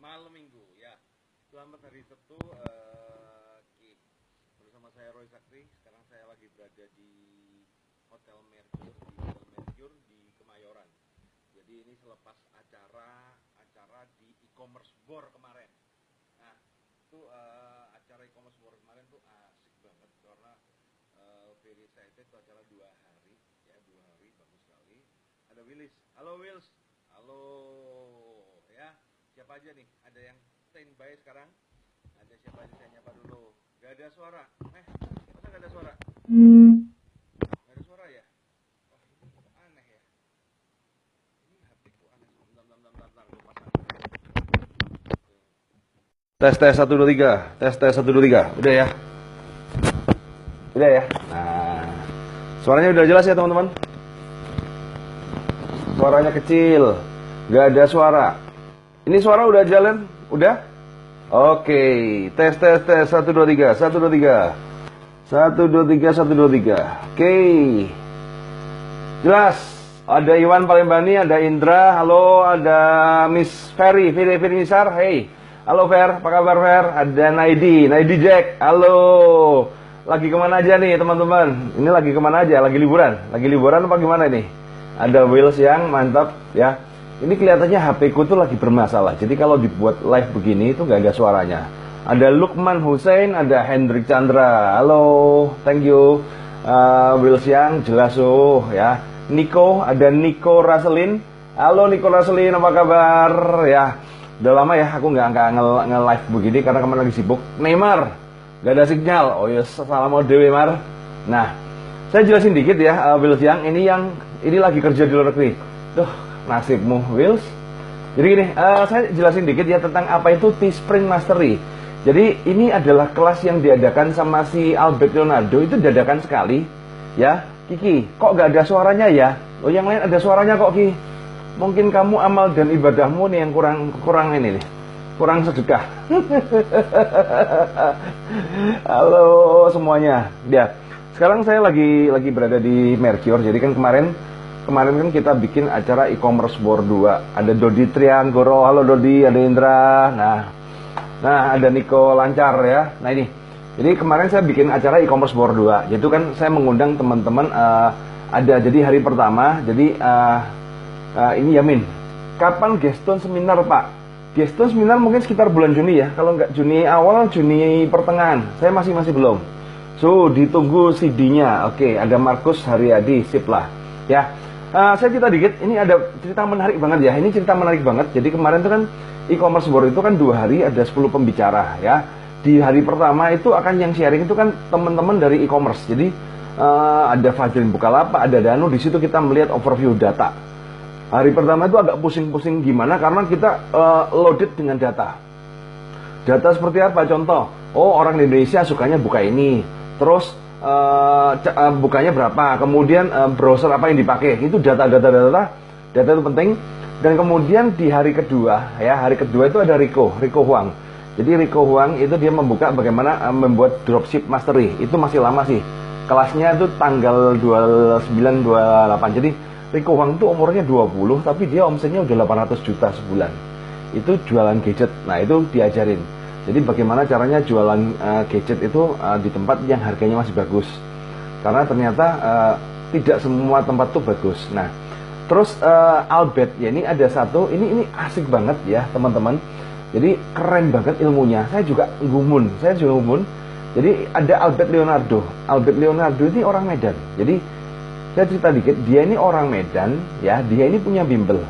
malam minggu ya. Selamat hari Sabtu, bersama saya Roy Sakti. Sekarang saya lagi berada di Hotel Mercure di Kemayoran. Jadi ini selepas acara di e-commerce war kemarin. Nah, itu acara e-commerce war kemarin tuh asik banget karena very excited. Itu acara 2 hari ya, 2 hari bagus sekali. Ada Willis. Halo Wills. Halo ya. Siapa aja nih? Ada yang standby sekarang? Ada siapa aja, saya nyapa dulu. Gak ada suara. Masa gak ada suara? Gak ada suara ya? Wah, ini aneh ya. Ini HP ku aneh. Bentar, gue pasang. Tes 1 2 3. Tes 1 2 3. Udah ya? Udah ya? Nah, suaranya udah jelas ya teman-teman? Suaranya kecil. Gak ada suara. Ini suara udah jalan? Udah? Oke, tes 1 2 3. 1 2 3. 1 2 3 1 2 3. Oke. Jelas. Ada Iwan Palembani, ada Indra, halo, ada Miss Ferry Misar. Hey. Halo Fer, apa kabar Fer? Ada Naidi Jack. Halo. Lagi kemana aja nih teman-teman? Ini lagi kemana aja? Lagi liburan? Lagi liburan apa gimana nih? Ada Wills yang mantap ya. Ini kelihatannya HP ku tuh lagi bermasalah. Jadi kalau dibuat live begini itu gak ada suaranya. Ada Lukman Hussein, ada Hendrik Chandra. Halo, thank you. Wills yang jelas ya. Nico, ada Nico Raselin. Halo Nico Raselin, apa kabar? Ya, udah lama ya aku nggak nge-live begini karena kemarin lagi sibuk. Neymar, gak ada sinyal. Oh ya, salam Dewi Mar. Nah, saya jelasin dikit ya, Wills yang ini lagi kerja di luar negeri. Duh, nasibmu Wills. Jadi gini, saya jelasin dikit ya tentang apa itu Teespring Mastery. Jadi ini adalah kelas yang diadakan sama si Albert Leonardo. Itu dadakan sekali ya. Kiki, kok gak ada suaranya ya? Oh, yang lain ada suaranya kok Ki. Mungkin kamu amal dan ibadahmu nih yang kurang ini nih, kurang sedekah. Halo semuanya. Ya, sekarang saya lagi berada di Mercure. Jadi kan kemarin kan kita bikin acara e-commerce war 2. Ada Dodi Trianggoro, halo Dodi, ada Indra. Nah ada Niko Lancar ya. Nah ini, jadi kemarin saya bikin acara e-commerce war 2. Yaitu kan saya mengundang teman-teman, ada jadi hari pertama. Jadi ini Yamin. Kapan Geston seminar Pak? Geston seminar mungkin sekitar bulan Juni ya. Kalau nggak Juni awal, Juni pertengahan. Saya masih belum. So ditunggu CD-nya. Oke, ada Markus Haryadi, sip lah. Ya. Saya cerita dikit, ini ada cerita menarik banget ya. Ini cerita menarik banget. Jadi kemarin itu kan e-commerce war itu kan 2 hari ada 10 pembicara ya. Di hari pertama itu akan yang sharing itu kan teman-teman dari e-commerce. Jadi ada Fajrin Bukalapak, ada Danu. Di situ kita melihat overview data. Hari pertama itu agak pusing-pusing gimana karena kita loaded dengan data. Data seperti apa? Contoh, orang di Indonesia sukanya buka ini. Terus bukanya berapa, kemudian browser apa yang dipakai, itu data itu penting. Dan kemudian di hari kedua itu ada Rico Huang. Jadi Rico Huang itu dia membuka bagaimana membuat dropship mastery. Itu masih lama sih, kelasnya itu tanggal 29-28. Jadi Rico Huang itu umurnya 20 tapi dia omsetnya udah 800 juta sebulan. Itu jualan gadget. Nah itu diajarin. Jadi bagaimana caranya jualan gadget itu di tempat yang harganya masih bagus. Karena ternyata tidak semua tempat tuh bagus. Nah, terus Albert ya, ini ada satu, ini asik banget ya teman-teman. Jadi keren banget ilmunya. Saya juga ngumun. Jadi ada Albert Leonardo. Albert Leonardo ini orang Medan. Jadi saya cerita dikit, dia ini orang Medan ya. Dia ini punya bimbel.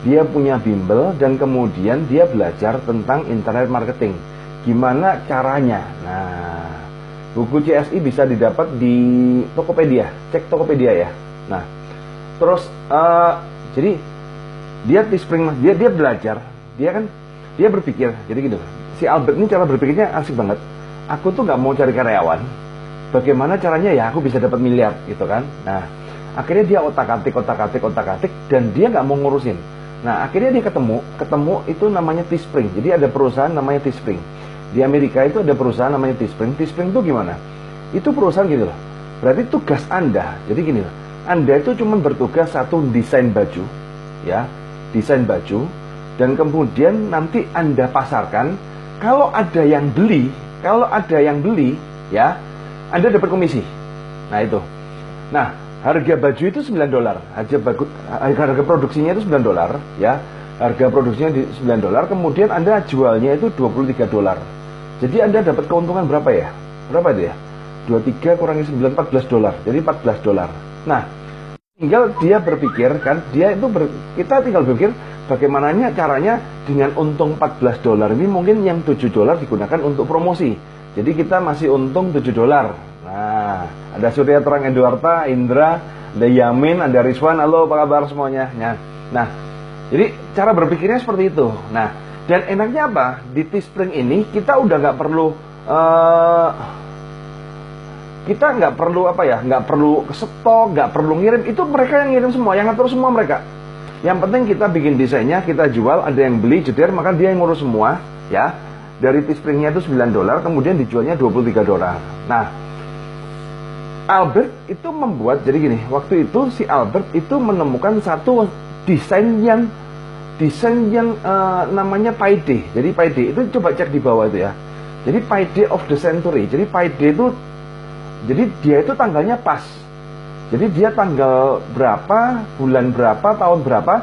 Dan kemudian dia belajar tentang internet marketing. Gimana caranya? Nah, buku CSI bisa didapat di Tokopedia. Cek Tokopedia ya. Nah, terus jadi dia Teespring, dia belajar. Dia berpikir. Jadi gitu. Si Albert ini cara berpikirnya asik banget. Aku tuh nggak mau cari karyawan. Bagaimana caranya ya aku bisa dapat miliar gitu kan? Nah, akhirnya dia otak-atik dan dia nggak mau ngurusin. Nah, akhirnya dia ketemu itu namanya Teespring. Jadi ada perusahaan namanya Teespring. Di Amerika itu ada perusahaan namanya Teespring. Teespring itu gimana? Itu perusahaan gini loh. Berarti tugas Anda, jadi gini loh. Anda itu cuma bertugas satu desain baju, ya. Desain baju. dan kemudian nanti Anda pasarkan. Kalau ada yang beli, ya, Anda dapat komisi. Nah itu. Nah, harga baju itu $9. Harga produksinya itu $9, ya. Harga produksinya di $9, kemudian Anda jualnya itu $23. Jadi Anda dapat keuntungan berapa ya? Berapa itu ya? 23 kurangi 9, $14. Jadi $14. Nah, tinggal dia berpikir kan, kita tinggal berpikir bagaimananya caranya dengan untung $14 ini, mungkin yang $7 digunakan untuk promosi. Jadi kita masih untung $7. Nah, ada Surya Terang Edwarta, Indra, ada Yamin, ada Rizwan. Halo, apa kabar semuanya? Nah, jadi cara berpikirnya seperti itu. Nah, dan enaknya apa? Di Teespring ini kita udah nggak perlu nggak perlu stok, nggak perlu ngirim. Itu mereka yang ngirim semua, yang ngatur semua mereka. Yang penting kita bikin desainnya, kita jual, ada yang beli, jeder, maka dia yang ngurus semua, ya. Dari Teespringnya itu $9, kemudian dijualnya $23. Nah, Albert itu membuat, jadi gini, waktu itu si Albert itu menemukan satu desain yang namanya Payday. Jadi Payday itu coba cek di bawah itu ya. Jadi Payday of the Century. Jadi Payday itu, jadi dia itu tanggalnya pas. Jadi dia tanggal berapa, bulan berapa, tahun berapa,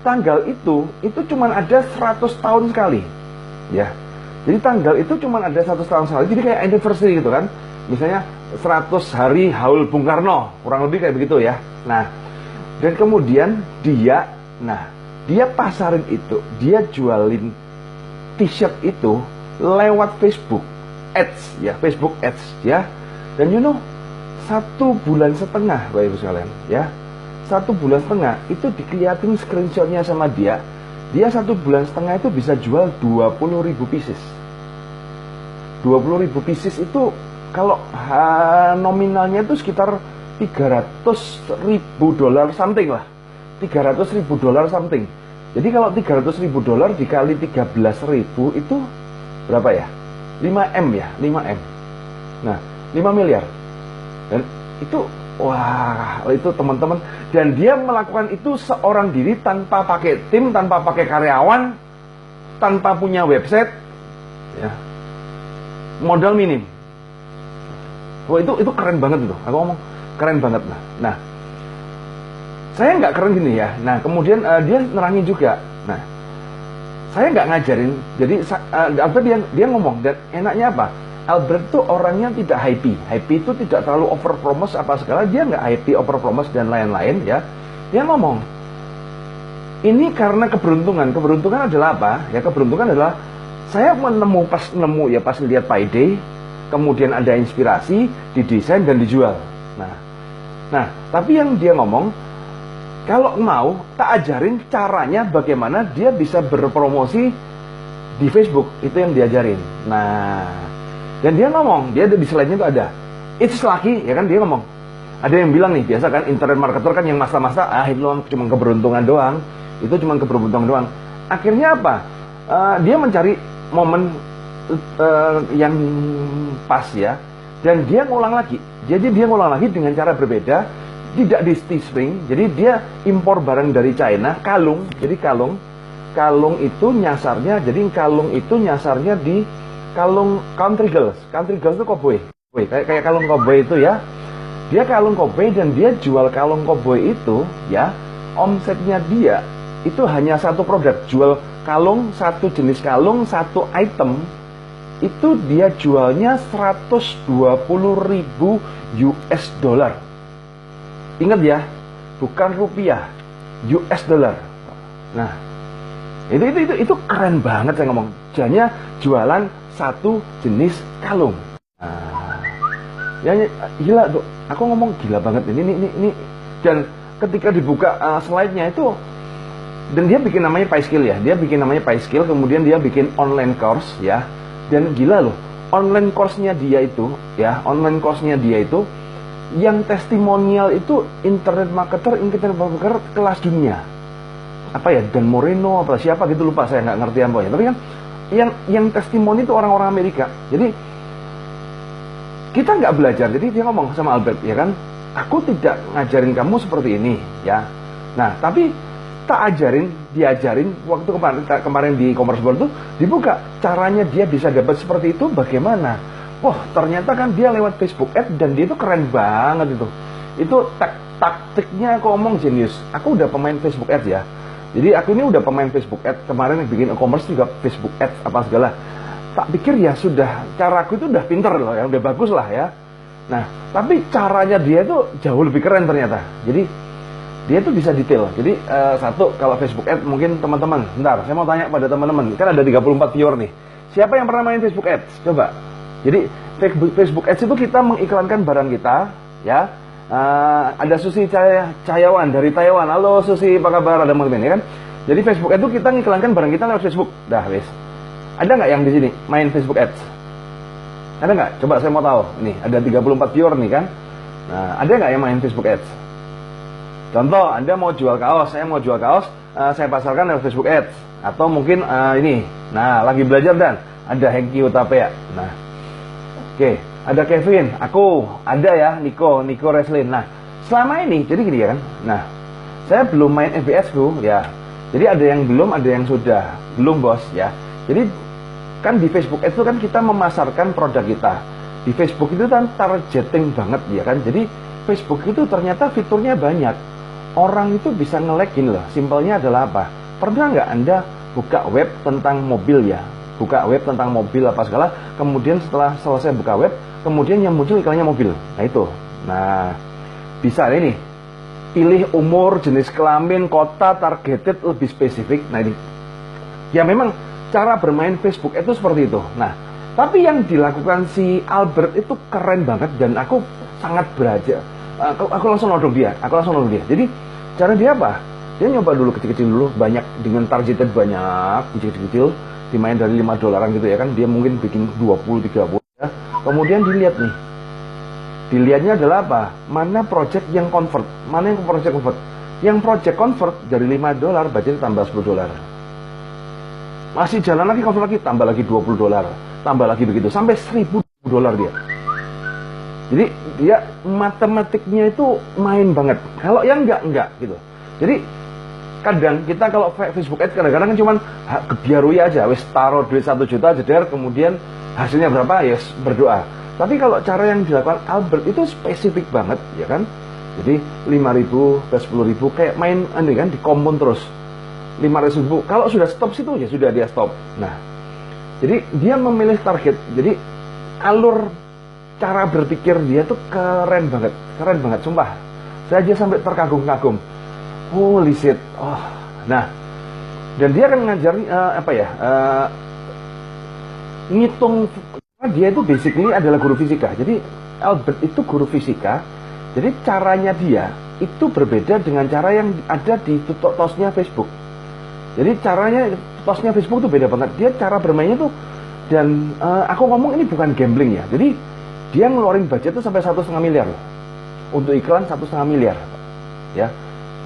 tanggal itu cuma ada 100 tahun sekali. Ya. Jadi tanggal itu cuma ada 100 tahun sekali. Jadi kayak anniversary gitu kan. Misalnya 100 hari haul Bung Karno, kurang lebih kayak begitu ya. Nah, dan kemudian dia pasarin itu, dia jualin t-shirt itu lewat Facebook Ads ya, Facebook Ads ya. Dan 1,5 bulan Bapak Ibu sekalian ya, 1,5 bulan itu dikeliatin screenshotnya sama dia. Dia 1,5 bulan itu bisa jual 20.000 pieces. 20.000 pieces itu kalau nominalnya itu sekitar $300.000 something lah. $300.000 something. Jadi kalau $300.000 dikali 13.000 itu berapa ya? 5M ya, 5M. Nah, 5 miliar. Dan itu, wah, itu teman-teman. Dan dia melakukan itu seorang diri tanpa pakai tim, tanpa pakai karyawan, tanpa punya website, ya. Modal minim. Wah, itu keren banget itu. Aku ngomong keren banget lah. Nah, saya nggak keren gini ya. Nah, kemudian dia nerangin juga. Nah, saya nggak ngajarin. Jadi Albert dia ngomong, dan enaknya apa? Albert tuh orangnya tidak hype. Hype itu tidak terlalu over promise apa segala. Dia nggak hype, over promise dan lain-lain ya. Dia ngomong, ini karena keberuntungan. Keberuntungan adalah apa? Ya, keberuntungan adalah saya pas lihat Payday, kemudian ada inspirasi, didesain dan dijual. Nah, tapi yang dia ngomong, kalau mau tak ajarin caranya bagaimana dia bisa berpromosi di Facebook, itu yang diajarin. Nah, dan dia ngomong, dia ada di slide-nya itu ada, it's lucky, ya kan, dia ngomong. Ada yang bilang nih, biasa kan internet marketer kan yang masa-masa, itu cuma keberuntungan doang, itu cuma keberuntungan doang. Akhirnya apa? Dia mencari momen yang pas ya, dan dia ngulang lagi. Jadi dia ngulang lagi dengan cara berbeda, tidak di Teespring. Jadi dia impor barang dari China, kalung. Jadi kalung itu nyasarnya, di kalung Country Girls. Country Girls itu cowboy. Kayak kalung cowboy itu ya. Dia kalung cowboy dan dia jual kalung cowboy itu ya. Omsetnya dia itu hanya satu produk, jual kalung, satu jenis kalung, satu item, itu dia jualnya 120.000 US dollar. Ingat ya, bukan rupiah, US dollar. Nah, itu keren banget saya ngomong. Jadinya jualan satu jenis kalung. Nah, ya gila tuh. Aku ngomong gila banget ini. Dan ketika dibuka slide-nya itu, dan dia bikin namanya PaySkill ya. Dia bikin namanya PaySkill, kemudian dia bikin online course ya. Dan gila loh, online course-nya dia itu yang testimonial itu internet marketer kelas dunia. Apa ya, Dan Moreno apa siapa gitu, lupa, saya nggak ngerti apa ya. Tapi kan yang testimoni itu orang-orang Amerika. Jadi kita nggak belajar. Jadi dia ngomong sama Albert, ya kan, aku tidak ngajarin kamu seperti ini ya. Nah, tapi diajarin waktu kemarin di e-commerce board tuh dibuka caranya dia bisa dapat seperti itu bagaimana. Wah, ternyata kan dia lewat Facebook Ads dan dia itu keren banget itu. Itu taktiknya aku ngomong jenius. Aku udah pemain Facebook Ads ya. Jadi aku ini udah pemain Facebook Ads. Kemarin yang bikin e-commerce juga Facebook Ads apa segala. Tak pikir ya sudah, caraku itu udah pinter loh, ya udah bagus lah ya. Nah, tapi caranya dia itu jauh lebih keren ternyata. Jadi dia tuh bisa detail. Jadi satu, kalau Facebook Ads mungkin teman-teman, bentar, saya mau tanya pada teman-teman, kan ada 34 viewer nih. Siapa yang pernah main Facebook Ads? Coba. Jadi Facebook Ads itu kita mengiklankan barang kita, ya. Ada Susi Cahayawan dari Taiwan. Halo Susi, apa kabar? Ada teman-teman ya kan? Jadi Facebook Ads itu kita mengiklankan barang kita lewat Facebook. Dah, wes. Ada nggak yang di sini main Facebook Ads? Ada nggak? Coba saya mau tahu. Nih, ada 34 viewer nih kan. Nah, ada nggak yang main Facebook Ads? Contoh, Anda mau jual kaos, saya mau jual kaos, saya pasarkan lewat Facebook Ads. Atau mungkin ini, nah lagi belajar dan ada Hengki Utapea. Nah, oke, ada Kevin, aku, ada ya, Niko Reslin. Nah, selama ini, jadi gini ya kan. Nah, saya belum main FBS bro, ya. Jadi ada yang belum, ada yang sudah. Belum bos, ya. Jadi, kan di Facebook Ads itu kan kita memasarkan produk kita. Di Facebook itu kan targeting banget, ya kan. Jadi, Facebook itu ternyata fiturnya banyak. Orang itu bisa ngelekin loh. Simpelnya adalah apa? Pernah nggak Anda buka web tentang mobil ya? Buka web tentang mobil apa segala, kemudian setelah selesai buka web, kemudian yang muncul iklannya mobil. Nah itu. Nah, bisa ini. Pilih umur, jenis kelamin, kota, targeted, lebih spesifik. Nah ini. Ya memang cara bermain Facebook itu seperti itu. Nah, tapi yang dilakukan si Albert itu keren banget dan aku sangat belajar. Aku langsung nodong dia. Jadi cara dia apa? Dia nyoba dulu kecil-kecil dulu, banyak dengan targeted banyak, kecil-kecil, dimain dari $5 gitu ya kan. Dia mungkin bikin 20-30 ya. Kemudian dilihat nih. Dilihatnya adalah apa? Mana project yang convert? Mana yang project convert? Yang project convert dari $5 budget tambah $10. Masih jalan lagi convert lagi, tambah lagi $20. Tambah lagi begitu sampai $1.000 dia. Jadi dia matematiknya itu main banget. Kalau yang enggak gitu. Jadi kadang kita kalau Facebook Ads kadang-kadang kan cuman kebiarui aja, wis taruh duit 1 juta jeder, kemudian hasilnya berapa ya berdoa. Tapi kalau cara yang dilakukan Albert itu spesifik banget, ya kan? Jadi 5.000 ke 10.000 kayak main ini kan dikompon terus. 500.000 kalau sudah stop situ ya sudah dia stop. Nah, jadi dia memilih target. Jadi alur cara berpikir dia tuh keren banget, sumpah. Saya aja sampai terkagum-kagum. Holy shit. Oh, nah, dan dia akan ngajari ngitung. Dia itu basically adalah guru fisika. Jadi Albert itu guru fisika. Jadi caranya dia itu berbeda dengan cara yang ada di tosnya Facebook. Jadi caranya tosnya Facebook itu beda banget. Dia cara bermainnya tuh, dan aku ngomong ini bukan gambling ya. Jadi dia ngeluarin budget tuh sampai 1,5 miliar loh. Untuk iklan 1,5 miliar. Ya.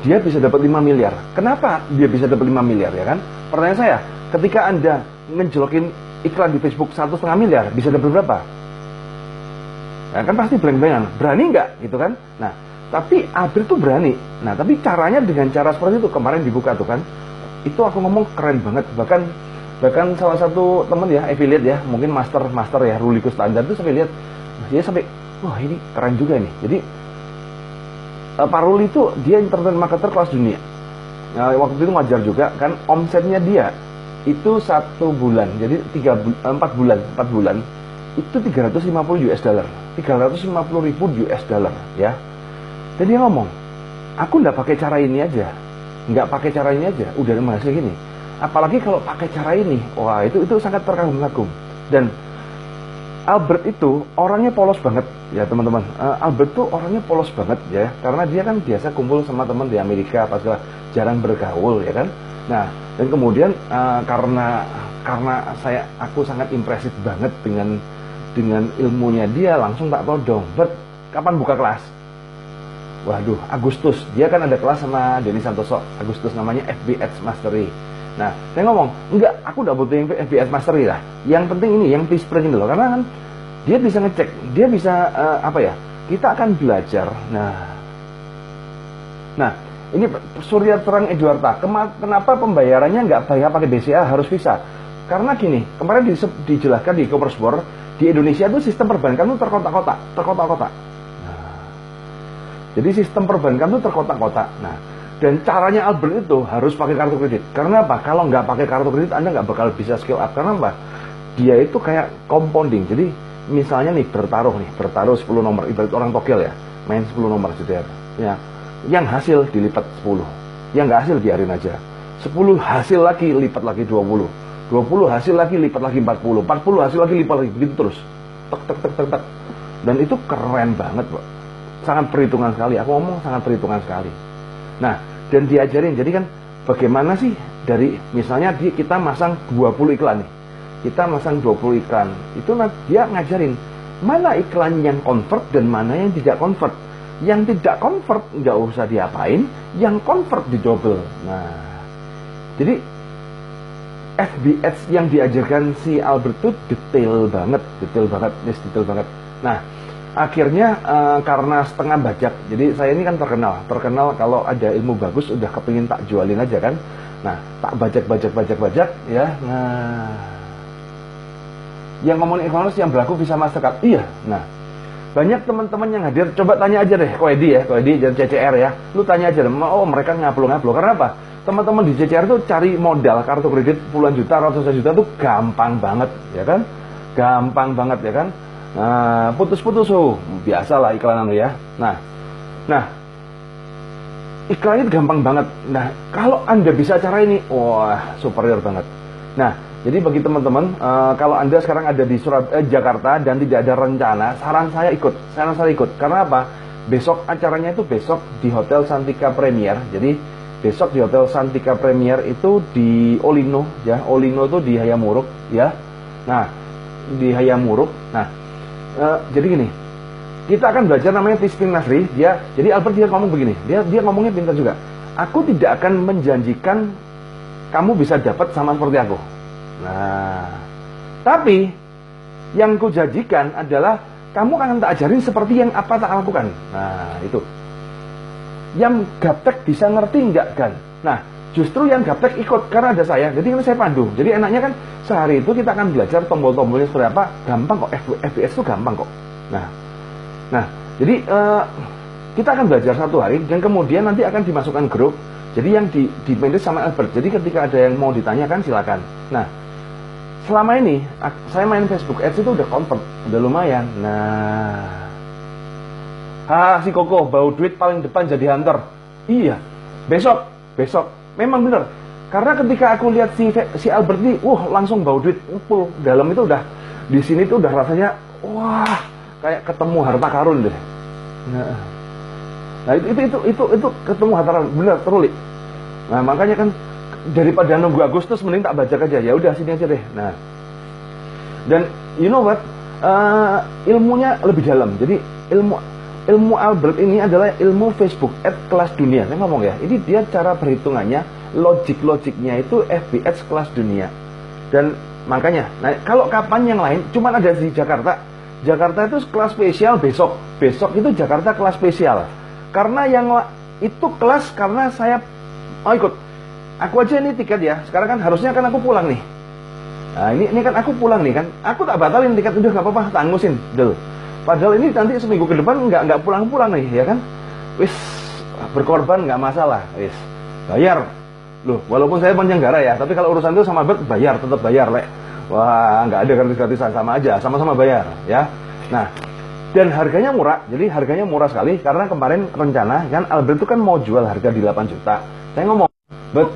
Dia bisa dapat 5 miliar. Kenapa dia bisa dapat 5 miliar ya kan? Pertanyaan saya, ketika Anda ngejolokin iklan di Facebook 1,5 miliar, bisa dapat berapa? Nah, kan pasti blank-blankan. Berani nggak gitu kan? Nah, tapi Albert tuh berani. Nah, tapi caranya dengan cara seperti itu kemarin dibuka tuh kan. Itu aku ngomong keren banget. Bahkan salah satu temen ya, affiliate ya, mungkin master ya, Ruliku Standar itu sampai lihat. Dia sampai, wah ini keren juga nih. Jadi Pak Ruli itu dia internet marketer kelas dunia. Nah, waktu itu ngajar juga kan, omsetnya dia itu 1 bulan, jadi 4 bulan itu 350 US dollar, 350 ribu US dollar ya. Dan dia ngomong, aku nggak pakai cara ini aja, udah menghasilkan gini. Apalagi kalau pakai cara ini, wah itu sangat terkagum-kagum. Dan Albert itu orangnya polos banget ya teman-teman. Albert tuh orangnya polos banget ya, karena dia kan biasa kumpul sama teman di Amerika apa segala, jarang bergaul ya kan. Nah, dan kemudian karena aku sangat impresif banget dengan ilmunya dia, langsung tak todong. Kapan buka kelas? Waduh, Agustus. Dia kan ada kelas sama Denny Santoso. Agustus namanya FBS Mastery. Nah, saya ngomong, enggak, aku udah butuh yang FBS Mastery lah. Yang penting ini, yang P-Sprint ini loh. Karena kan dia bisa ngecek, dia bisa kita akan belajar. Nah, ini Surya Terang Edwarta, kenapa pembayarannya nggak bayar pakai BCA, harus Visa? Karena gini, kemarin dijelaskan di e-commerce board, di Indonesia itu sistem perbankan itu terkotak-kotak. Nah, jadi sistem perbankan itu terkotak-kotak. Nah, dan caranya Albert itu harus pakai kartu kredit. Karena apa? Kalau nggak pakai kartu kredit, Anda nggak bakal bisa scale up. Karena apa? Dia itu kayak compounding. Jadi misalnya nih bertaruh 10 nomor, ibarat orang togel ya, main 10 nomor gitu ya. Yang hasil dilipat 10, yang nggak hasil biarin aja. 10 hasil lagi lipat lagi 20, 20 hasil lagi lipat lagi 40, 40 hasil lagi lipat lagi, begitu terus. Tek. Dan itu keren banget, Pak. Sangat perhitungan sekali. Aku ngomong sangat perhitungan sekali. Nah, dan diajarin, jadi kan bagaimana sih dari misalnya kita masang 20 iklan nih. Kita masang 20 iklan. Itu dia ngajarin mana iklan yang convert dan mana yang tidak convert. Yang tidak convert nggak usah diapain, yang convert didouble. Nah, jadi FBS yang diajarkan si Albert itu detail banget. Detail banget. Nah, akhirnya karena setengah bajak, jadi saya ini kan terkenal kalau ada ilmu bagus udah kepingin tak jualin aja kan. Nah, tak bajak ya. Nah, yang ngomongin e-commerce yang berlaku Visa Mastercard, iya. Nah, banyak teman-teman yang hadir, coba tanya aja deh, Koedi dan CCR ya, lu tanya aja deh, oh mereka ngaplu, karena apa? Teman-teman di CCR tuh cari modal kartu kredit puluhan juta, ratusan juta tuh gampang banget, ya kan? Gampang banget ya kan? Nah, putus-putus biasalah iklanan ya. Nah, iklan itu gampang banget. Nah, kalau Anda bisa cara ini, wah superior banget. Nah, jadi bagi teman-teman, kalau Anda sekarang ada di Jakarta dan tidak ada rencana, saran saya ikut. Karena apa? Besok acaranya itu besok di Hotel Santika Premier. Jadi besok di Hotel Santika Premier itu di Olino, ya. Olino itu di Hayamuruk, ya. Nah, di Hayamuruk. Nah, jadi gini, kita akan belajar namanya Tisping Nasri. Jadi Albert dia ngomong begini, dia ngomongnya pintar juga. Aku tidak akan menjanjikan kamu bisa dapat sama seperti aku. Nah, tapi yang ku janjikan adalah kamu akan tak ajarin seperti yang apa tak lakukan. Nah, itu. Yang gaptek bisa ngerti enggak kan? Nah, justru yang gaptek ikut karena ada saya. Jadi kan saya pandu. Jadi enaknya kan sehari itu kita akan belajar tombol-tombolnya seperti apa. Gampang kok, FBS itu gampang kok. Nah, jadi kita akan belajar satu hari dan kemudian nanti akan dimasukkan grup. Jadi yang di manage sama Albert. Jadi ketika ada yang mau ditanyakan silakan. Nah, selama ini saya main Facebook Ads itu udah convert, udah lumayan. Nah, si Koko bau duit paling depan jadi hunter. Iya, besok memang bener. Karena ketika aku lihat si Albert ini, langsung bau duit, dalam itu udah di sini tuh udah rasanya wah kayak ketemu harta karun deh. Nah itu ketemu harta karun bener terulik. Nah makanya kan daripada nunggu Agustus mending tak baca aja, ya udah sini aja deh. Nah, dan you know what, ilmunya lebih dalam. Jadi ilmu Albert ini adalah ilmu Facebook Ads kelas dunia. Saya ngomong ya, ini dia cara perhitungannya, logiknya itu FBS kelas dunia. Dan makanya, nah kalau kapan yang lain, cuman ada di Jakarta. Jakarta itu kelas spesial besok itu Jakarta kelas spesial. Karena yang itu kelas karena saya ikut. Aku aja ini tiket ya. Sekarang kan harusnya kan aku pulang nih. Nah ini kan aku pulang nih kan. Aku tak batalin tiket, udah nggak apa-apa, tak angusin dulu. Padahal ini nanti seminggu ke depan nggak pulang nih ya kan. Wis berkorban nggak masalah. Wis bayar. Loh, walaupun saya Panjanggara ya, tapi kalau urusan itu sama Albert bayar, tetap bayar, Lek. Wah, nggak ada gratis-gratisan, sama aja, sama-sama bayar, ya. Nah, dan harganya murah, jadi harganya murah sekali, karena kemarin rencana, kan Albert itu kan mau jual harga di 8 juta. Saya ngomong, Bet,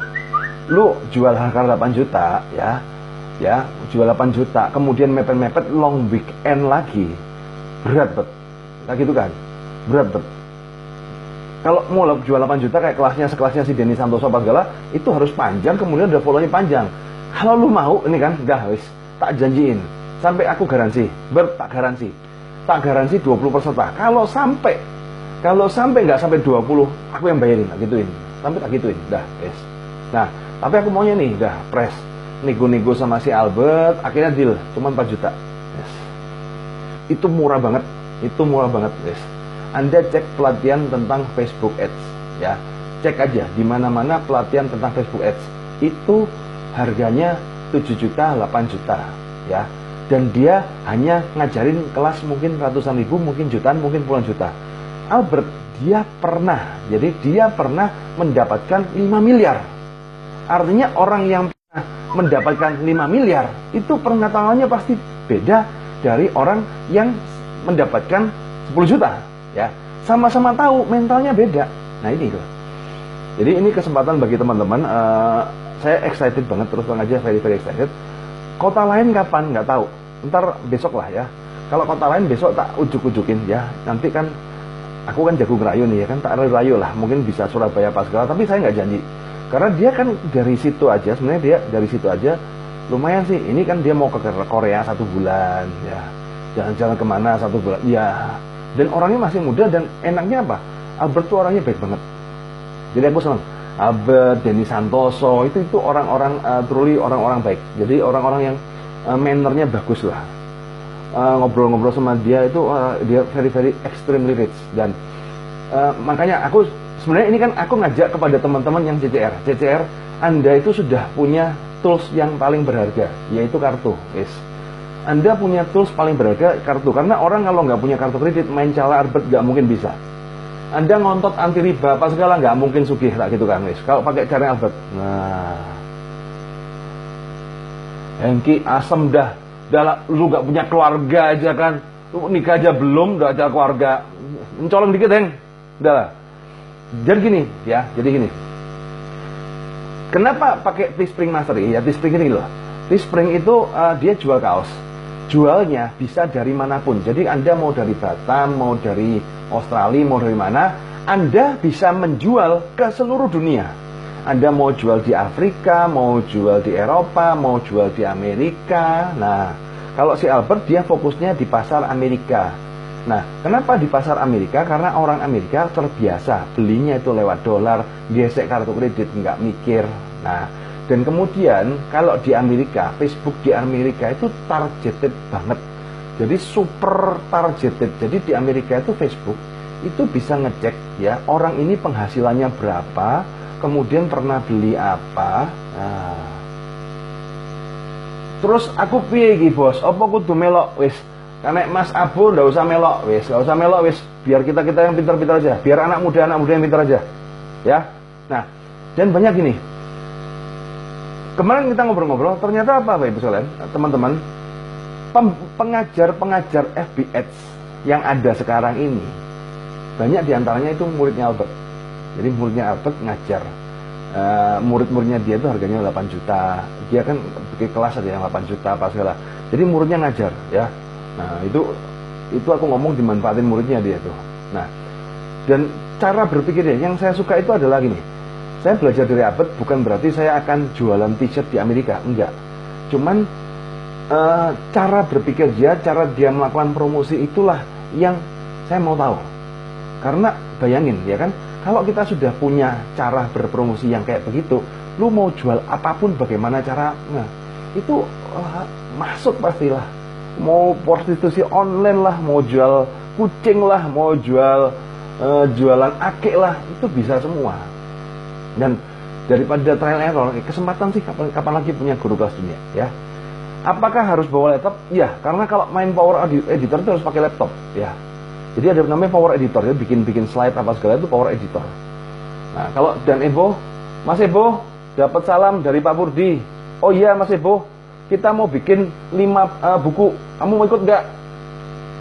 lu jual harga 8 juta, ya, jual 8 juta, kemudian mepet-mepet long weekend lagi, berat, Bet. Nah gitu kan, berat, Bet. Kalau mau jual 8 juta kayak sekelasnya si Denny Santoso apa segala, itu harus panjang, kemudian udah follow-nya panjang. Kalau lu mau, ini kan, udah wis, tak janjiin. Sampai aku garansi, tak garansi 20 peserta. Kalau sampai nggak sampai 20, aku yang bayarin, tak gituin. Sampai tak gituin, dah, wis. Nah, tapi aku maunya nih, dah, press. Nego-nego sama si Albert, akhirnya deal, cuma 4 juta. Yes. Itu murah banget, wis. Anda cek pelatihan tentang Facebook Ads, ya. cek aja di mana-mana pelatihan tentang Facebook Ads itu harganya 7 juta, 8 juta ya. Dan dia hanya ngajarin kelas mungkin ratusan ribu, mungkin jutaan, mungkin puluhan juta. Albert, dia pernah mendapatkan 5 miliar. Artinya orang yang pernah mendapatkan 5 miliar itu pengetahuannya pasti beda dari orang yang mendapatkan 10 juta ya. Sama-sama tahu, mentalnya beda. Nah ini loh. Jadi ini kesempatan bagi teman-teman. Saya excited banget, terus terang aja, very excited. Kota lain kapan nggak tahu, ntar besok lah ya. Kalau kota lain besok tak ujuk-ujukin ya. Nanti kan aku kan jago ngerayu nih ya kan, tak rayu lah, mungkin bisa Surabaya pas segala, tapi saya nggak janji. Karena dia kan dari situ aja, sebenarnya dia dari situ aja lumayan sih. Ini kan dia mau ke Korea 1 bulan ya, jalan-jalan kemana 1 bulan ya. Dan orangnya masih muda dan enaknya apa? Albert tuh orangnya baik banget. Jadi aku senang. Albert, Denny Santoso itu orang-orang truly orang-orang baik. Jadi orang-orang yang mannernya bagus lah. Ngobrol-ngobrol sama dia itu dia very extremely rich. Dan makanya aku sebenarnya ini kan aku ngajak kepada teman-teman yang CCR, Anda itu sudah punya tools yang paling berharga, yaitu kartu. Yes. Anda punya tools paling berharga, kartu. Karena orang kalau nggak punya kartu kredit, main cala Albert nggak mungkin bisa. Anda ngontot anti riba apa segala nggak mungkin sugih lah gitu kan, Yes. Kalau pakai cara Albert, nah, Hengki asem dah lu nggak punya keluarga aja kan, lu nikah aja belum, udah ada keluarga, mencolong dikit Heng, udah lah. Jadi gini. Kenapa pakai Teespring Mastery? Ya Teespring ini loh. Teespring itu dia jual kaos. Jualnya bisa dari manapun. Jadi Anda mau dari Batam, mau dari Australia, mau dari mana, Anda bisa menjual ke seluruh dunia. Anda mau jual di Afrika, mau jual di Eropa, mau jual di Amerika. Nah, kalau si Albert dia fokusnya di pasar Amerika. Nah, kenapa di pasar Amerika? Karena orang Amerika terbiasa belinya itu lewat dolar, gesek kartu kredit, nggak mikir. Nah, dan kemudian kalau di Amerika, Facebook di Amerika itu targeted banget. Jadi super targeted. Jadi di Amerika itu Facebook itu bisa ngecek ya, orang ini penghasilannya berapa, kemudian pernah beli apa. Nah, terus aku piye iki, Bos? Apa kudu melok wis? Karena Mas Abu nggak usah melok wis, biar kita yang pintar-pintar aja, biar anak muda yang pintar aja, ya. Nah, dan banyak gini. Kemarin kita ngobrol-ngobrol, ternyata apa Ibu sekalian, teman-teman, pengajar FB Ads yang ada sekarang ini, banyak diantaranya itu muridnya Albert. Jadi muridnya Albert ngajar, murid-muridnya dia itu harganya 8 juta, dia kan bikin kelas aja yang 8 juta apa segala. Jadi muridnya ngajar, ya. Nah itu aku ngomong dimanfaatin muridnya dia tuh. Nah, dan cara berpikirnya yang saya suka itu adalah gini. Saya belajar dari Albert bukan berarti saya akan jualan t-shirt di Amerika, enggak. Cuman cara berpikir dia, cara dia melakukan promosi itulah yang saya mau tahu. Karena bayangin ya kan, kalau kita sudah punya cara berpromosi yang kayak begitu, lu mau jual apapun bagaimana cara, nah itu masuk pastilah. Mau prostitusi online lah, mau jual kucing lah, mau jual jualan ake lah, itu bisa semua. Dan daripada trial error, kesempatan sih kapan lagi punya guru kelas dunia, ya. Apakah harus bawa laptop? Ya, karena kalau main Power Editor itu harus pakai laptop, ya. Jadi ada namanya Power Editor, ya, bikin slide apa segala itu Power Editor. Nah, kalau dan Ebo, Mas Ebo dapat salam dari Pak Purdi. Oh iya Mas Ebo, kita mau bikin 5 buku. Kamu mau ikut nggak?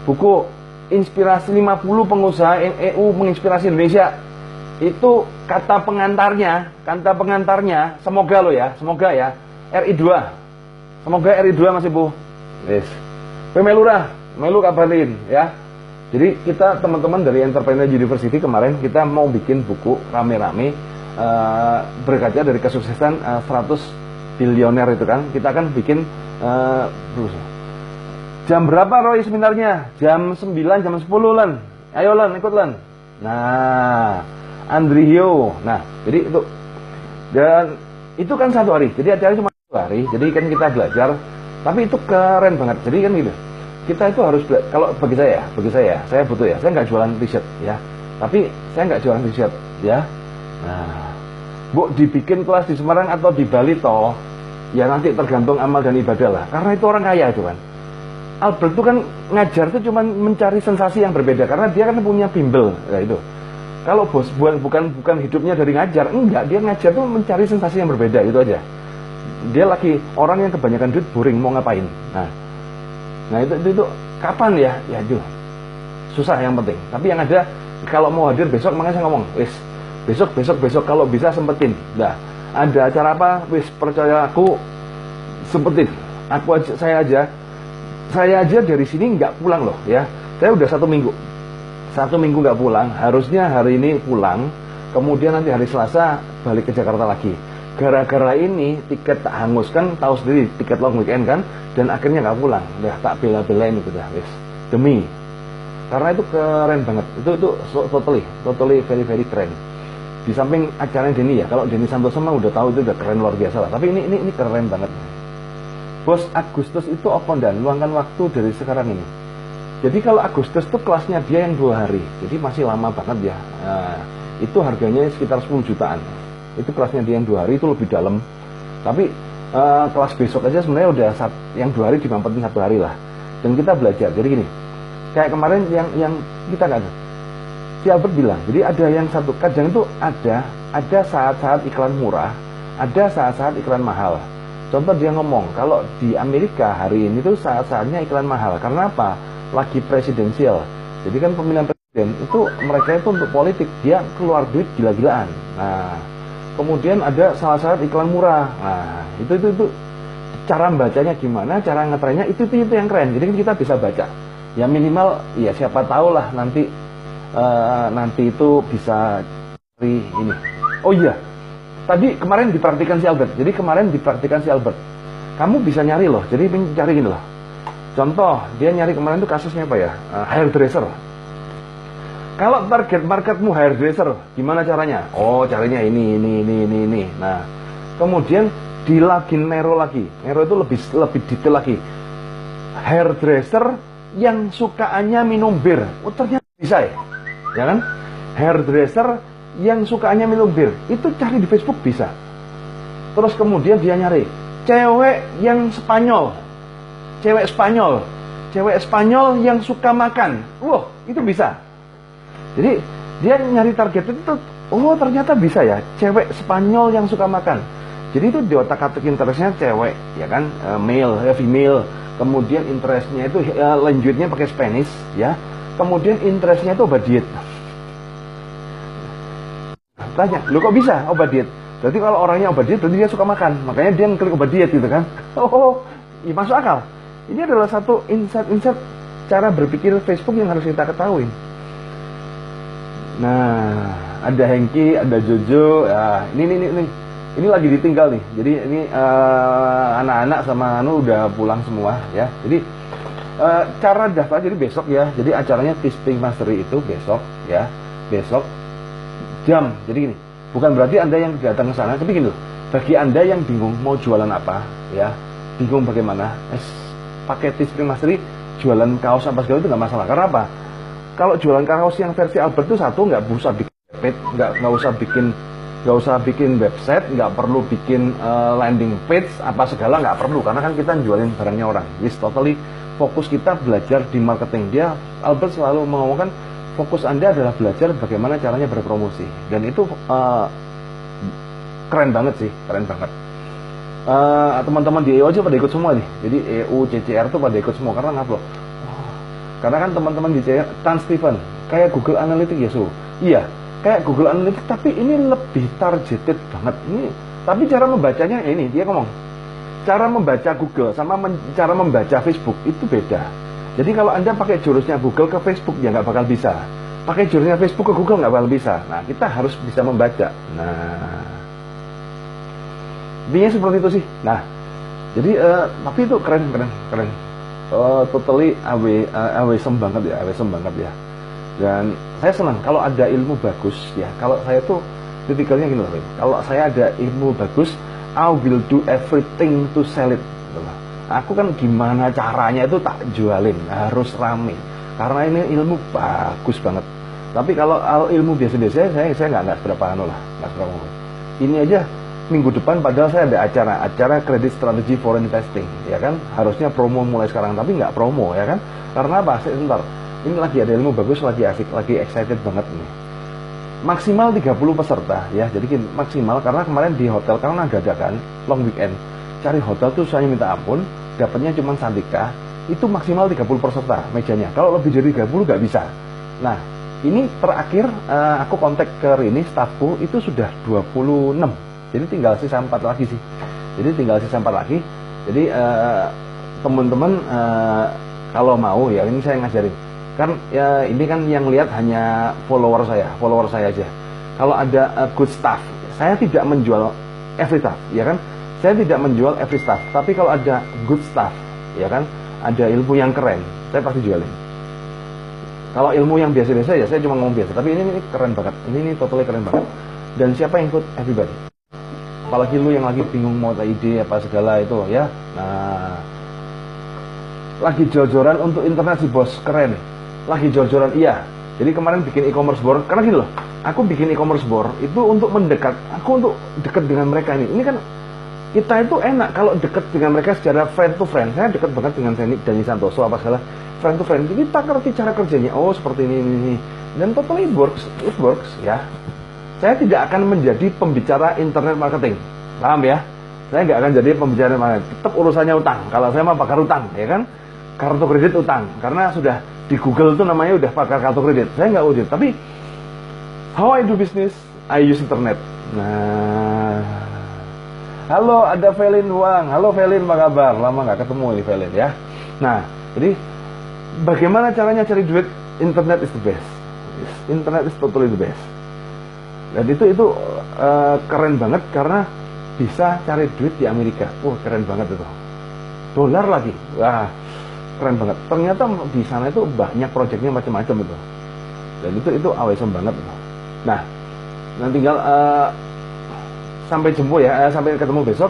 Buku inspirasi 50 pengusaha EU menginspirasi Indonesia. Itu kata pengantarnya, semoga lo ya, semoga ya, RI2. Semoga RI2 Mas Ibu. Yes. Melu kabarin ya. Jadi kita teman-teman dari Entrepreneur University kemarin kita mau bikin buku rame-rame berkaca dari kesuksesan 100 bilioner itu kan. Kita akan bikin jam berapa Roy seminarnya? Jam 9, jam 10 Lan. Ayo Lan, ikut Lan. Nah, Andrio. Nah, jadi itu. Dan itu kan 1 hari. Jadi acara cuma 1 hari. Jadi kan kita belajar. Tapi itu keren banget. Jadi kan gitu. Kita itu harus kalau bagi saya butuh ya. Saya nggak jualan t-shirt ya. Tapi saya nggak jualan t-shirt ya. Nah, Bu, dibikin kelas di Semarang atau di Bali toh, ya nanti tergantung amal dan ibadah lah. Karena itu orang kaya itu kan. Albert itu kan ngajar tuh cuma mencari sensasi yang berbeda karena dia kan punya bimbel, ya itu. Kalau bos bukan hidupnya dari ngajar, enggak, dia ngajar tuh mencari sensasi yang berbeda, itu aja. Dia lagi orang yang kebanyakan duit boring mau ngapain. Nah itu kapan ya? Ya itu susah yang penting. Tapi yang ada kalau mau hadir besok, makanya saya ngomong, wis besok kalau bisa sempetin. Nah, ada acara apa? Wis percaya aku sempetin. Saya aja dari sini nggak pulang loh ya. Saya udah 1 minggu nggak pulang. Harusnya hari ini pulang, kemudian nanti hari Selasa balik ke Jakarta lagi. Gara-gara ini tiket tak hanguskan, tahu sendiri tiket long weekend kan, dan akhirnya nggak pulang. Udah tak bela-belain itu dah, wis. Demi. Karena itu keren banget. Itu totally very keren. Di samping acaranya Denny ya, kalau Denny Santoso mah udah tahu itu udah keren luar biasa lah. Tapi ini keren banget. Bos, Agustus itu apa dan luangkan waktu dari sekarang ini. Jadi kalau Agustus itu kelasnya dia yang 2 hari, jadi masih lama banget ya. Nah, itu harganya sekitar 10 jutaan. Itu kelasnya dia yang 2 hari, itu lebih dalam. Tapi kelas besok aja sebenarnya udah yang 2 hari dimampetin 1 hari lah. Dan kita belajar. Jadi gini, kayak kemarin yang kita nggak ada. Si Albert bilang, jadi ada yang satu kadang itu ada saat-saat iklan murah, ada saat-saat iklan mahal. Contoh dia ngomong, kalau di Amerika hari ini tuh saat-saatnya iklan mahal. Karena apa? Lagi presidensial. Jadi kan pemilihan presiden itu mereka itu untuk politik, dia keluar duit gila-gilaan. Nah, kemudian ada saat-saat iklan murah. Nah, itu cara bacanya gimana, cara ngetrennya itu yang keren. Jadi kita bisa baca. Ya minimal, ya siapa tahu lah nanti itu bisa cari ini. Oh iya. Tadi kemarin dipraktikan si Albert. Kamu bisa nyari loh. Jadi cari gini loh. Contoh, dia nyari kemarin tuh kasusnya apa ya? Hairdresser. Kalau target marketmu hairdresser, gimana caranya? Oh, caranya ini. Nah, kemudian di login Nero lagi. Nero itu lebih detail lagi. Hairdresser yang sukaannya minum bir. Oh, ternyata bisa ya? Ya kan? Hairdresser yang sukanya minum bir, itu cari di Facebook bisa. Terus kemudian dia nyari cewek yang Spanyol, cewek Spanyol yang suka makan. Wah, itu bisa. Jadi dia nyari target itu, oh ternyata bisa ya, cewek Spanyol yang suka makan. Jadi itu di otak-atik interestnya cewek, ya kan, male, female. Kemudian interestnya itu lanjutnya pakai Spanish, ya. Kemudian interestnya itu obat diet. Tanya, lo kok bisa obat diet? Berarti kalau orangnya obat diet, berarti dia suka makan. Makanya dia ngeklik obat diet gitu kan. Oh, ya masuk akal. Ini adalah satu insight cara berpikir Facebook yang harus kita ketahui. Nah, ada Hengki, ada Jojo. Ya, ini lagi ditinggal nih. Jadi ini anak-anak sama Anu udah pulang semua ya. Jadi cara daftar jadi besok ya. Jadi acaranya Tisping Mastery itu besok ya. Besok jam. Jadi gini, bukan berarti Anda yang datang ke sana, tapi gini loh. Bagi Anda yang bingung mau jualan apa, ya, bingung bagaimana, pakai Tisping Mastery, jualan kaos apa segala itu nggak masalah. Karena apa? Kalau jualan kaos yang versi Albert itu satu nggak usah bikin page, nggak usah bikin website, nggak perlu bikin landing page apa segala, nggak perlu karena kan kita jualin barangnya orang. Just totally fokus kita belajar di marketing. Dia Albert selalu mengomongkan fokus Anda adalah belajar bagaimana caranya berpromosi, dan itu keren banget sih, keren banget. Teman-teman di EO aja pada ikut semua nih. Jadi EU, CCR tuh pada ikut semua karena ngupload. Karena kan teman-teman di CCR, Tan Stephen, kayak Google Analytics ya, iya, kayak Google Analytics, tapi ini lebih targeted banget. Ini, tapi cara membacanya ini dia ngomong, cara membaca Google sama cara membaca Facebook itu beda. Jadi kalau Anda pakai jurusnya Google ke Facebook, ya nggak bakal bisa. Pakai jurusnya Facebook ke Google nggak bakal bisa. Nah, kita harus bisa membaca. Nah, intinya seperti itu sih. Nah, jadi tapi itu keren. Totally awesome banget ya. Dan saya senang kalau ada ilmu bagus ya. Kalau saya tuh tipikalnya gini loh. Kalau saya ada ilmu bagus, I will do everything to sell it. Aku kan gimana caranya itu tak jualin, harus rame. Karena ini ilmu bagus banget. Tapi kalau ilmu biasa-biasa saya nggak seberapa nggak seberapa. Ini aja minggu depan padahal saya ada acara kredit strategi foreign investing, ya kan? Harusnya promo mulai sekarang tapi nggak promo, ya kan? Karena apa? Sebentar. Ini lagi ada ilmu bagus, lagi asik, lagi excited banget ini. Maksimal 30 peserta ya. Jadi maksimal karena kemarin di hotel karena dadakan long weekend. Cari hotel tuh saya minta ampun, dapatnya cuma Santika. Itu maksimal 30 peserta mejanya. Kalau lebih dari 30 nggak bisa. Nah, ini terakhir aku kontak ke ini stafku itu sudah 26. Jadi tinggal sisa 4 lagi sih. Jadi tinggal sisa 4 lagi. Jadi teman-teman kalau mau ya ini saya ngajarin. Kan ya ini kan yang lihat hanya follower saya aja. Kalau ada good stuff, saya tidak menjual every stuff, ya kan? Saya tidak menjual every stuff. Tapi kalau ada good stuff, ya kan? Ada ilmu yang keren, saya pasti jualin. Kalau ilmu yang biasa-biasa ya saya cuma ngomong biasa. Tapi ini keren banget. Ini totally keren banget. Dan siapa yang ikut? Everybody. Apalagi lu yang lagi bingung mau ide apa segala itu ya. Nah, lagi jor-joran untuk internet sih bos, keren. Lagi jor-joran iya. Jadi kemarin bikin e-commerce board karena gini loh. Aku bikin e-commerce board itu untuk mendekat. Aku untuk dekat dengan mereka ini. Ini kan kita itu enak kalau dekat dengan mereka secara friend to friend. Saya dekat banget dengan Dani Santoso apa segala friend to friend. Jadi kita ngerti cara kerjanya. Oh seperti ini. Dan totally it works ya. Saya tidak akan menjadi pembicara internet marketing, paham ya? Saya nggak akan jadi pembicara marketing. Tetap urusannya utang. Kalau saya mah pakar utang, ya kan? Kartu kredit utang. Karena sudah di Google tuh namanya udah pakar kartu kredit. Saya nggak audit. Tapi how I do business, I use internet. Nah. Halo, ada Felin Wang. Halo Felin, apa kabar? Lama nggak ketemu nih Felin ya. Nah, jadi bagaimana caranya cari duit? Internet is the best. Internet is totally the best. Dan itu keren banget karena bisa cari duit di Amerika. Keren banget itu. Dolar lagi. Wah, keren banget. Ternyata di sana itu banyak proyeknya macam-macam itu. Dan itu awesome banget itu. Nah, tinggal sampai jumpa ya, sampai ketemu besok.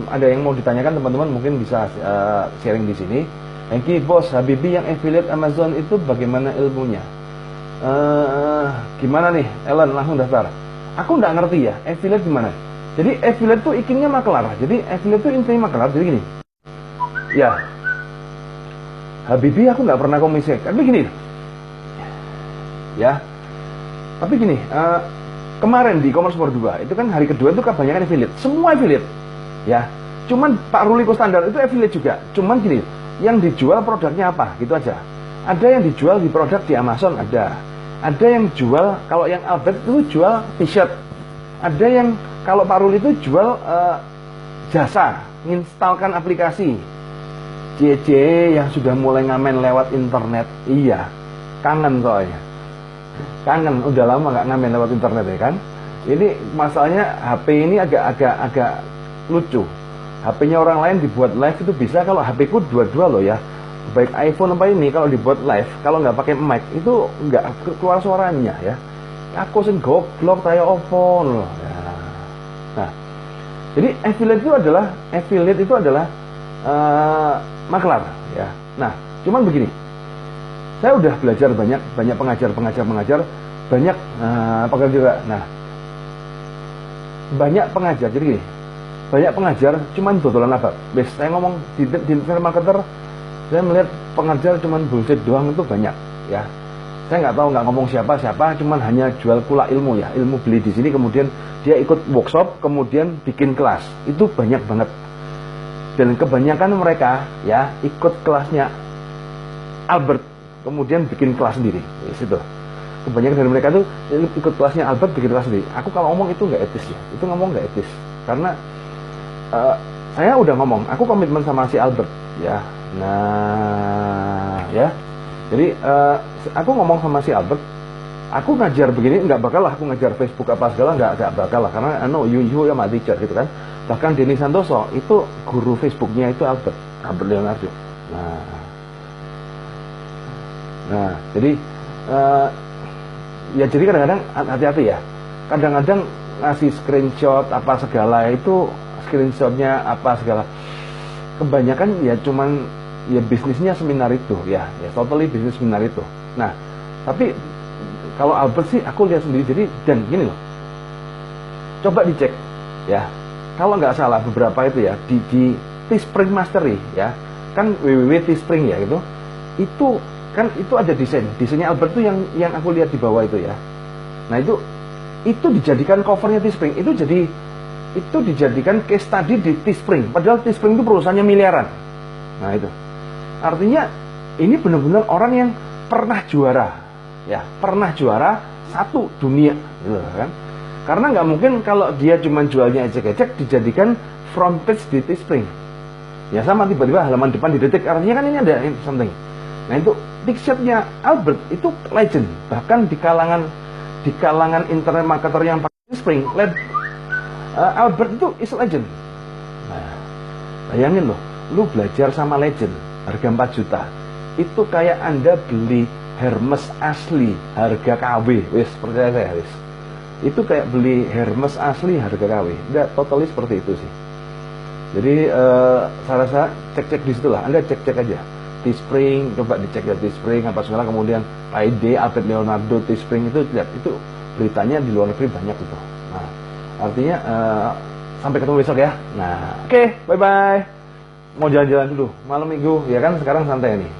Ada yang mau ditanyakan teman-teman mungkin bisa sharing di sini. Thank you bos, Habibi yang affiliate Amazon itu bagaimana ilmunya? Gimana nih, Ellen langsung daftar. Aku nggak ngerti ya, affiliate gimana? Jadi affiliate tuh ikinnya makelar. Jadi affiliate tuh intinya makelar. Jadi gini, ya, Habibi aku nggak pernah komisi. Tapi gini, ya, tapi gini. Kemarin di e-commerce Board 2 itu kan hari kedua itu kebanyakan affiliate, semua affiliate, ya. Cuman Pak Ruliko Standar itu affiliate juga. Cuman gini, yang dijual produknya apa, gitu aja. Ada yang dijual di produk di Amazon ada yang jual kalau yang Albert itu jual t-shirt. Ada yang kalau Pak Ruli itu jual jasa, menginstalkan aplikasi. JJ yang sudah mulai ngamen lewat internet, iya, kangen soalnya. Kangen, udah lama nggak ngamen lewat internet ya kan. Ini masalahnya HP ini agak lucu. HP-nya orang lain dibuat live itu bisa, kalau HP ku dua-dua loh ya. Baik iPhone apa ini kalau dibuat live, kalau nggak pakai mic itu nggak keluar suaranya ya. Aku sing goblok kayak opo loh. Ya. Nah, jadi affiliate itu adalah maklar ya. Nah, cuman begini. Saya udah belajar banyak pengajar, banyak pekerja. Nah, banyak pengajar. Jadi gini, banyak pengajar cuman dodolan abab. Saya ngomong di internet marketer, saya melihat pengajar cuman bullshit doang itu banyak ya. Saya nggak ngomong siapa, cuman hanya jual pula ilmu ya. Ilmu beli di sini, kemudian dia ikut workshop, kemudian bikin kelas. Itu banyak banget. Dan kebanyakan mereka ya ikut kelasnya Albert, kemudian bikin kelas sendiri. Di situ. Kebanyakan dari mereka tuh ikut kelasnya Albert, bikin kelas sendiri. Aku kalau ngomong itu nggak etis ya. Itu ngomong nggak etis. Karena saya udah ngomong, aku komitmen sama si Albert ya. Nah, ya. Jadi aku ngomong sama si Albert, aku ngajar begini nggak bakal lah aku ngajar Facebook apa segala, nggak bakal lah, karena no you ya my teacher gitu kan. Bahkan Denny Santoso itu guru Facebooknya itu Albert Leonardo. Nah, jadi ya jadi kadang-kadang hati-hati ya. Kadang-kadang ngasih screenshot apa segala itu, screenshotnya apa segala. Kebanyakan ya cuman ya bisnisnya seminar itu ya totally bisnis seminar itu. Nah, tapi kalau Albert sih aku lihat sendiri. Jadi dan gini loh, coba dicek ya, kalau nggak salah beberapa itu ya di Teespring Mastery ya, kan www.teespring ya itu kan itu ada desainnya Albert tuh yang aku lihat di bawah itu ya. Nah itu dijadikan covernya Teespring, itu dijadikan case study di Teespring, padahal Teespring itu perusahaannya miliaran. Nah itu artinya ini benar-benar orang yang pernah juara ya, pernah juara satu dunia gitu kan. Karena nggak mungkin kalau dia cuma jualnya ejek-ejek dijadikan front page di Teespring. Ya sama tiba-tiba halaman depan didetik, artinya kan ini ada something. Nah itu t-shirtnya Albert itu legend, bahkan di kalangan internet marketer yang pakai Teespring, Albert itu is legend. Nah, bayangin loh, lu belajar sama legend, harga 4 juta. Itu kayak Anda beli Hermes asli, harga KW, wis percaya saya wis. Itu kayak beli Hermes asli harga KW. Udah totally seperti itu sih. Jadi saya rasa cek-cek di situ lah. Anda cek-cek aja. Teespring, coba dicek ya Teespring apa segala, kemudian ID Albert Leonardo Teespring itu lihat, itu beritanya di luar negeri banyak itu. Nah, artinya sampai ketemu besok ya. Nah, oke, bye bye. Mau jalan-jalan dulu malam minggu ya kan, sekarang santai nih.